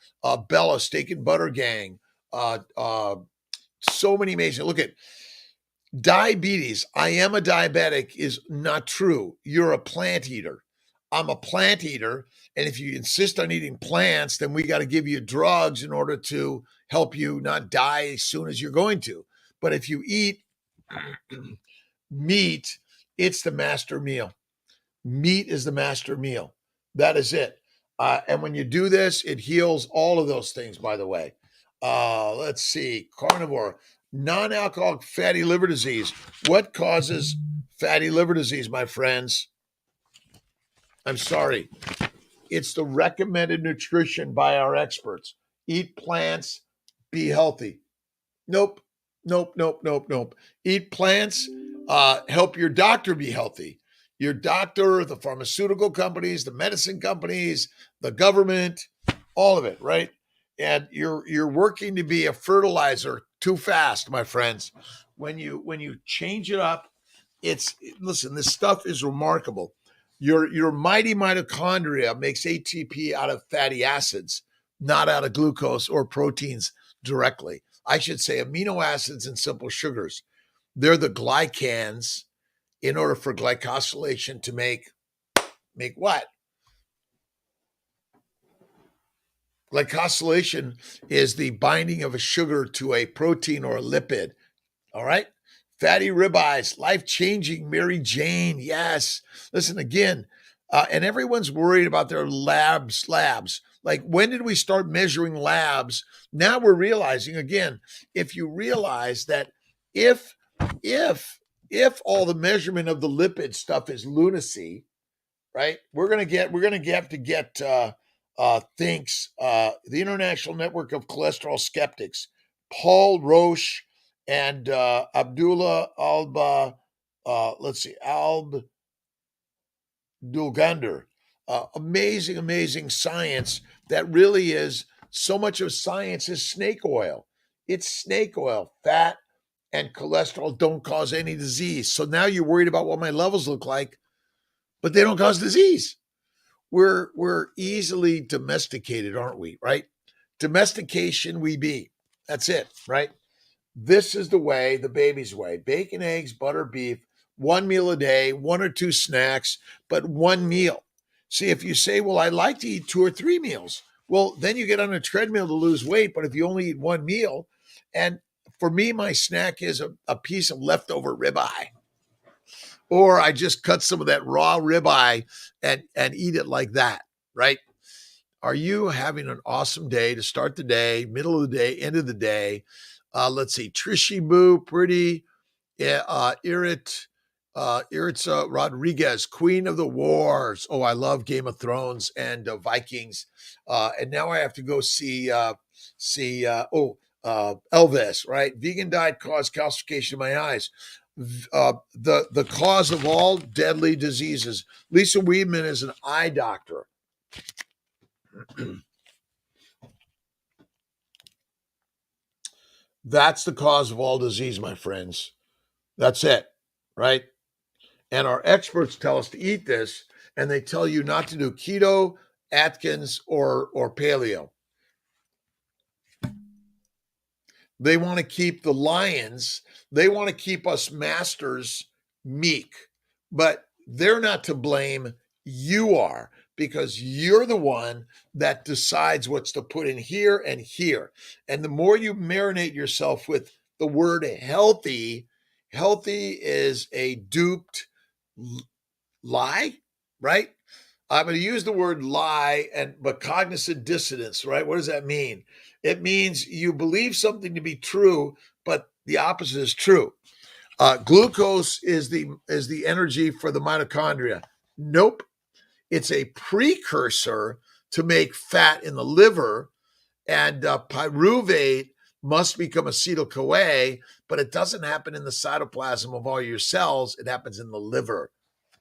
Bella Steak and Butter Gang. So many amazing. Look at Diabetes, I am a diabetic, is not true. You're a plant eater. I'm a plant eater. And if you insist on eating plants, then we got to give you drugs in order to help you not die as soon as you're going to. But if you eat meat, it's the master meal. Meat is the master meal. That is it. And when you do this, it heals all of those things, by the way. Let's see, carnivore, non alcoholic fatty liver disease. What causes fatty liver disease, my friends? I'm sorry. It's the recommended nutrition by our experts. Eat plants, be healthy. Nope, nope, nope, nope, nope. Eat plants, help your doctor be healthy. Your doctor, the pharmaceutical companies, the medicine companies, the government, all of it, right? And you're working to be a fertilizer too fast, my friends. When you change it up, it's listen, this stuff is remarkable. Your mighty mitochondria makes ATP out of fatty acids, not out of glucose or proteins directly. I should say amino acids and simple sugars. They're the glycans in order for glycosylation to make what? Glycosylation is the binding of a sugar to a protein or a lipid. All right. Fatty ribeyes, life changing, Mary Jane. Yes. Listen again. And everyone's worried about their labs. Like, when did we start measuring labs? Now we're realizing again, if you realize that if, if, if all the measurement of the lipid stuff is lunacy, right? Have to get thinks the International Network of Cholesterol Skeptics, Paul Roche and Abdullah Alba. Let's see, Alb Dulgander. Amazing, amazing science that really is so much of science is snake oil. It's snake oil, fat and cholesterol don't cause any disease. So now you're worried about what my levels look like, but they don't cause disease. We're easily domesticated, aren't we? Right? Domestication we be. That's it, right? This is the way, the baby's way. Bacon, eggs, butter, beef, one meal a day, one or two snacks, but one meal. See, if you say, well, I like to eat two or three meals, well, then you get on a treadmill to lose weight. But if you only eat one meal, and for me, my snack is a piece of leftover ribeye, or I just cut some of that raw ribeye and eat it like that, right? Are you having an awesome day to start the day, middle of the day, end of the day? Let's see, Trishy Boo, pretty, Iritza Rodriguez, Queen of the Wars. Oh, I love Game of Thrones and Vikings. And now I have to go see Elvis, right? Vegan diet caused calcification of my eyes. The cause of all deadly diseases. Lisa Weidman is an eye doctor. That's the cause of all disease, my friends. That's it, right? And our experts tell us to eat this, and they tell you not to do keto, Atkins, or paleo. They want to keep the lions, they want to keep us masters meek, but they're not to blame. You are, because you're the one that decides what's to put in here and here. And the more you marinate yourself with the word healthy, healthy is a duped lie, right? I'm going to use the word lie but cognizant dissonance, right? What does that mean? It means you believe something to be true, but the opposite is true. Glucose is the energy for the mitochondria. Nope. It's a precursor to make fat in the liver, and pyruvate must become acetyl-CoA, but it doesn't happen in the cytoplasm of all your cells. It happens in the liver.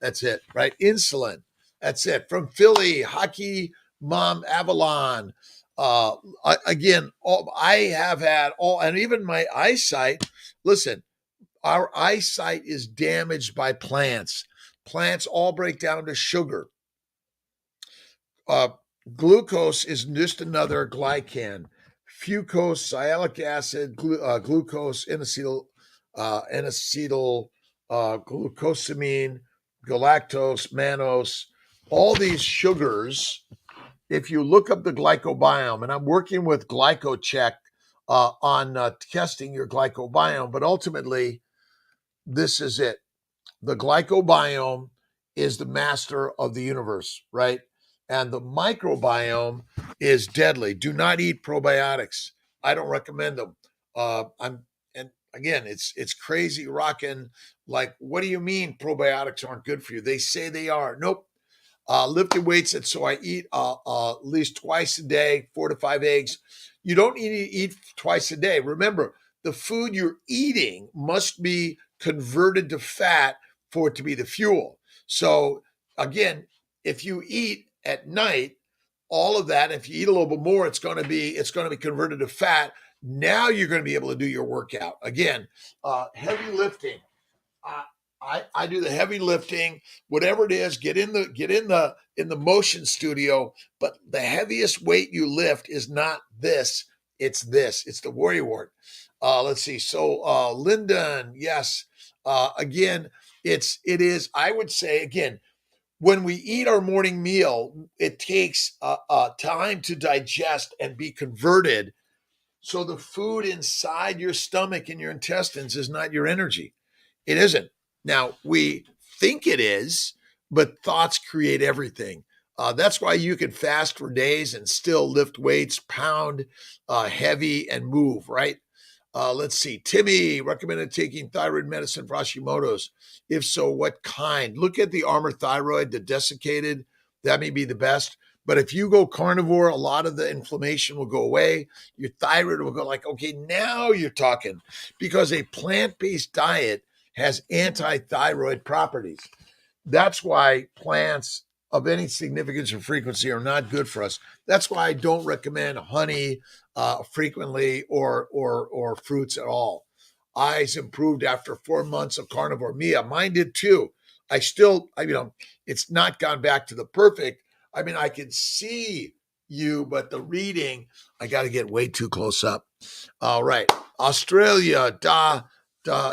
That's it, right? Insulin. That's it. From Philly, Hockey Mom Avalon. Again, I have had all, and even my eyesight. Listen, our eyesight is damaged by plants. Plants all break down to sugar. Glucose is just another glycan. Fucose, sialic acid, glucose, inositol, N-acetyl glucosamine, galactose, mannose, all these sugars. If you look up the glycobiome, and I'm working with GlycoCheck on testing your glycobiome, but ultimately, this is it. The glycobiome is the master of the universe, right? And the microbiome is deadly. Do not eat probiotics. I don't recommend them. And again, it's crazy rocking. Like, what do you mean probiotics aren't good for you? They say they are. Nope. Lifting weights, and so I eat at least twice a day, 4 to 5 eggs. You don't need to eat twice a day. Remember, the food you're eating must be converted to fat for it to be the fuel. So again, if you eat at night, all of that, if you eat a little bit more, it's going to be converted to fat. Now you're going to be able to do your workout. Again, heavy lifting. I do the heavy lifting, whatever it is. Get in the motion studio, but the heaviest weight you lift is not this. It's this. It's the Warrior Wart. Let's see. So Lyndon, yes. Again, it is. I would say again, when we eat our morning meal, it takes time to digest and be converted. So the food inside your stomach and your intestines is not your energy. It isn't. Now, we think it is, but thoughts create everything. That's why you can fast for days and still lift weights, pound heavy, and move, right? Let's see. Timmy recommended taking thyroid medicine for Hashimoto's. If so, what kind? Look at the Armor Thyroid, the desiccated. That may be the best. But if you go carnivore, a lot of the inflammation will go away. Your thyroid will go like, okay, now you're talking. Because a plant-based diet has anti-thyroid properties. That's why plants of any significance or frequency are not good for us. That's why I don't recommend honey frequently or fruits at all. Eyes improved after 4 months of carnivore. Mine did too. It's not gone back to the perfect. I mean, I can see you, but the reading, I got to get way too close up. All right. Australia,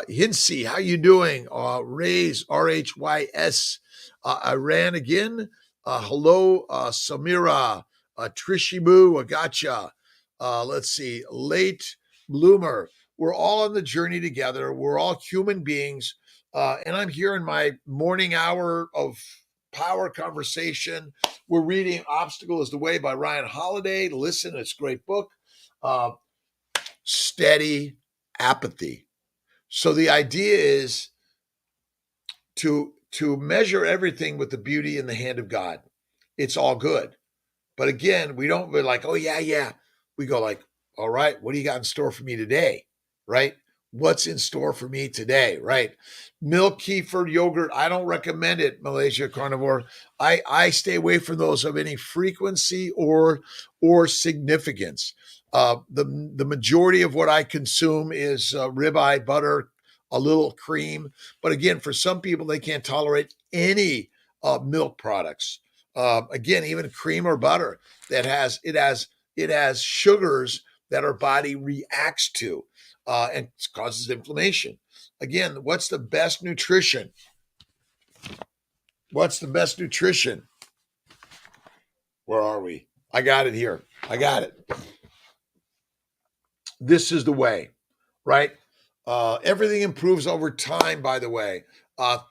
Hinsey, how you doing? Rays, RHYS. Iran again. Hello, Samira. Trishibu, Agacha. Let's see. Late Bloomer. We're all on the journey together. We're all human beings. And I'm here in my morning hour of power conversation. We're reading Obstacle is the Way by Ryan Holiday. Listen, it's a great book. Steady apathy. So the idea is to measure everything with the beauty in the hand of God. It's all good. But again, we're like, oh, yeah. We go like, all right, what do you got in store for me today? Right? What's in store for me today? Right? Milk, kefir, yogurt. I don't recommend it, Malaysia Carnivore. I stay away from those of any frequency or significance. The majority of what I consume is ribeye, butter, a little cream. But again, for some people, they can't tolerate any milk products. Again, even cream or butter that has sugars that our body reacts to and causes inflammation. Again, what's the best nutrition? What's the best nutrition? Where are we? I got it here. I got it. This is the way, right? Everything improves over time, by the way.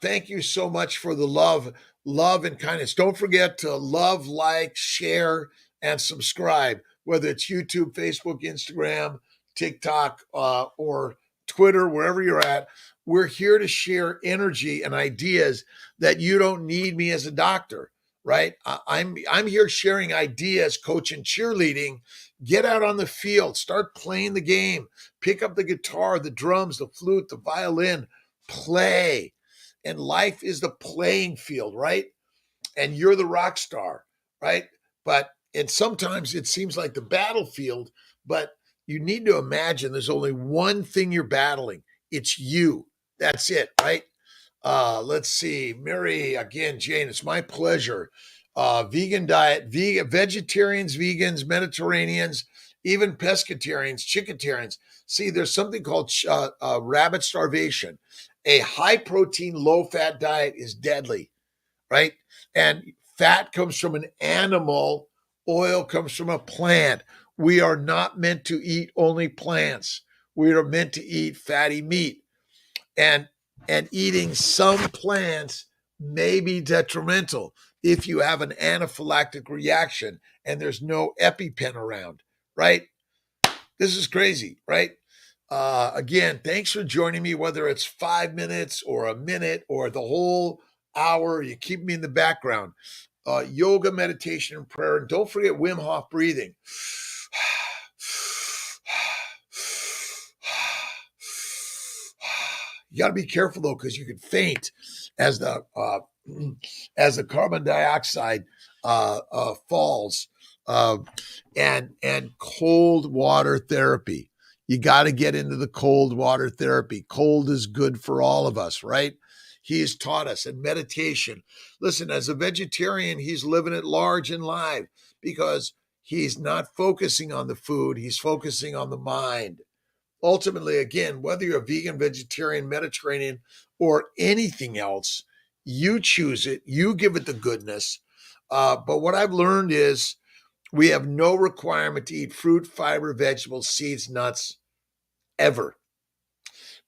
Thank you so much for the love and kindness. Don't forget to love, like, share, and subscribe, whether it's YouTube, Facebook, Instagram, TikTok, or Twitter, wherever you're at. We're here to share energy and ideas that you don't need me as a doctor, right? I'm here sharing ideas, coaching, cheerleading. Get out on the field, start playing the game, pick up the guitar, the drums, the flute, the violin, play. And life is the playing field, right? And you're the rock star, right? And sometimes it seems like the battlefield, but you need to imagine there's only one thing you're battling. It's you. That's it, right? Let's see. Mary, again, Jane, it's my pleasure. Vegan diet, vegetarians, vegans, Mediterraneans, even pescatarians, chickatarians. See, there's something called rabbit starvation. A high protein, low fat diet is deadly, right? And fat comes from an animal, oil comes from a plant. We are not meant to eat only plants. We are meant to eat fatty meat. And eating some plants may be detrimental if you have an anaphylactic reaction and there's no EpiPen around, right? This is crazy, right? Again, thanks for joining me, whether it's 5 minutes or a minute or the whole hour. You keep me in the background. Yoga, meditation, and prayer. And don't forget Wim Hof breathing. You got to be careful though, because you can faint as the carbon dioxide falls. And cold water therapy. You got to get into the cold water therapy. Cold is good for all of us, right? He has taught us. And meditation. Listen, as a vegetarian, he's living it large and live because he's not focusing on the food. He's focusing on the mind. Ultimately, again, whether you're a vegan, vegetarian, Mediterranean, or anything else, you choose it. You give it the goodness. But what I've learned is we have no requirement to eat fruit, fiber, vegetables, seeds, nuts, ever.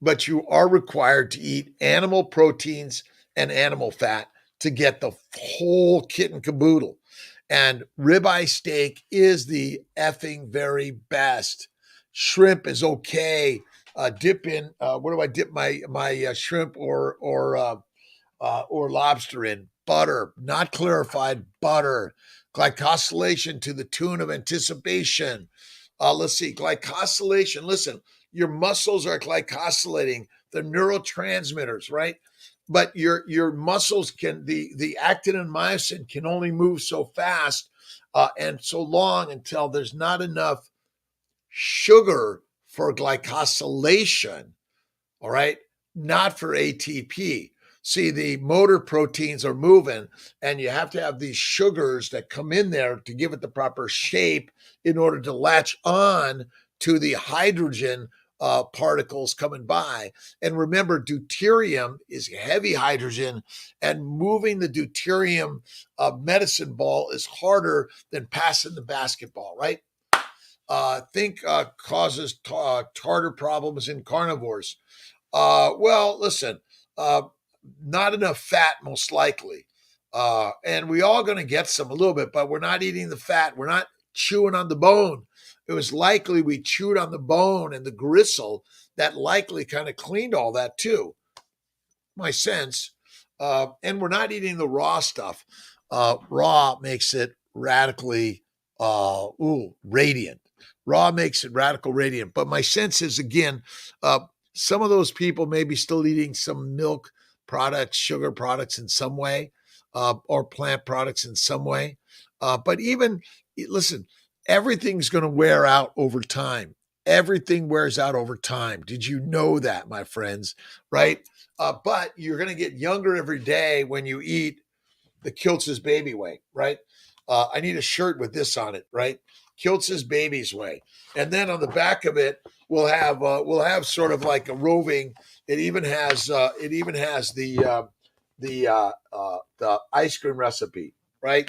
But you are required to eat animal proteins and animal fat to get the whole kit and caboodle. And ribeye steak is the effing very best. Shrimp is okay. Dip in. What do I dip my shrimp or lobster in? Butter, not clarified butter. Glycosylation to the tune of anticipation. Let's see, glycosylation. Listen, your muscles are glycosylating. The neurotransmitters, right? But your muscles can the actin and myosin can only move so fast and so long until there's not enough sugar for glycosylation. All right, not for ATP. See, the motor proteins are moving, and you have to have these sugars that come in there to give it the proper shape in order to latch on to the hydrogen particles coming by. And remember, deuterium is heavy hydrogen, and moving the deuterium medicine ball is harder than passing the basketball, right? Think causes tartar problems in carnivores. Well, listen, not enough fat, most likely. And we all going to get some a little bit, but we're not eating the fat. We're not chewing on the bone. It was likely we chewed on the bone and the gristle that likely kind of cleaned all that too. My sense. And we're not eating the raw stuff. Raw makes it radically radiant. Raw makes it radical radiant. But my sense is, again, some of those people may be still eating some milk products, sugar products in some way, or plant products in some way. But even, listen, everything's going to wear out over time. Everything wears out over time. Did you know that, my friends? Right? But you're going to get younger every day when you eat the Kiltz's baby way, right? I need a shirt with this on it, right? Kiltz's baby's way. And then on the back of it, we'll have sort of like a roving. It even has the ice cream recipe, right?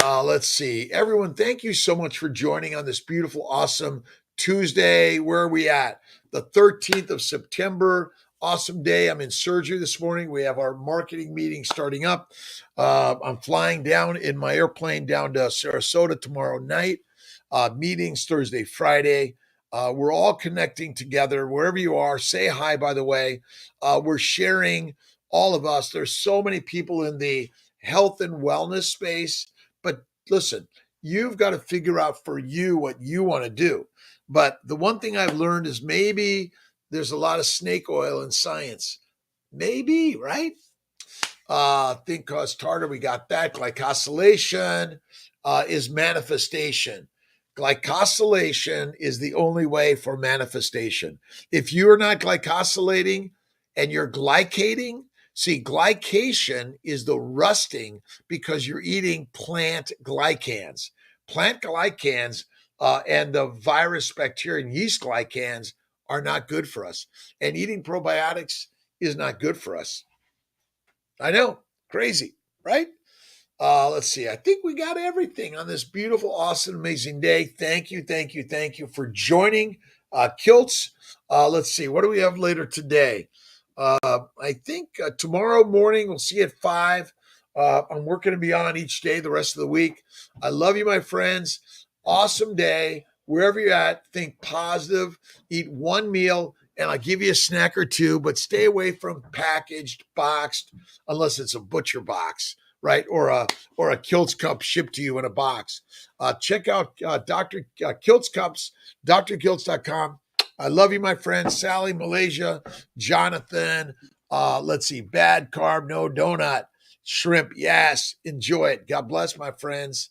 Let's see. Everyone, thank you so much for joining on this beautiful, awesome Tuesday. Where are we at? The 13th of September. Awesome day. I'm in surgery this morning. We have our marketing meeting starting up. I'm flying down in my airplane down to Sarasota tomorrow night. Meetings Thursday, Friday. We're all connecting together. Wherever you are, say hi, by the way. We're sharing, all of us. There's so many people in the health and wellness space. But listen, you've got to figure out for you what you want to do. But the one thing I've learned is maybe there's a lot of snake oil in science. Maybe, right? Think cause tartar, we got that. Glycosylation is manifestation. Glycosylation is the only way for manifestation. If you're not glycosylating and you're glycating, see, glycation is the rusting because you're eating plant glycans. Plant glycans and the virus, bacteria, and yeast glycans are not good for us. And eating probiotics is not good for us. I know, crazy, right? Let's see. I think we got everything on this beautiful, awesome, amazing day. Thank you, thank you, thank you for joining Kiltz. Let's see. What do we have later today? I think tomorrow morning we'll see you at 5. I'm working to be on each day the rest of the week. I love you, my friends. Awesome day. Wherever you're at, think positive, eat one meal, and I'll give you a snack or two, but stay away from packaged, boxed, unless it's a butcher box, right? Or a Kiltz cup shipped to you in a box. Check out Dr. Kiltz cups, drkiltz.com. I love you, my friends. Sally, Malaysia, Jonathan. Let's see. Bad carb, no donut. Shrimp, yes. Enjoy it. God bless, my friends.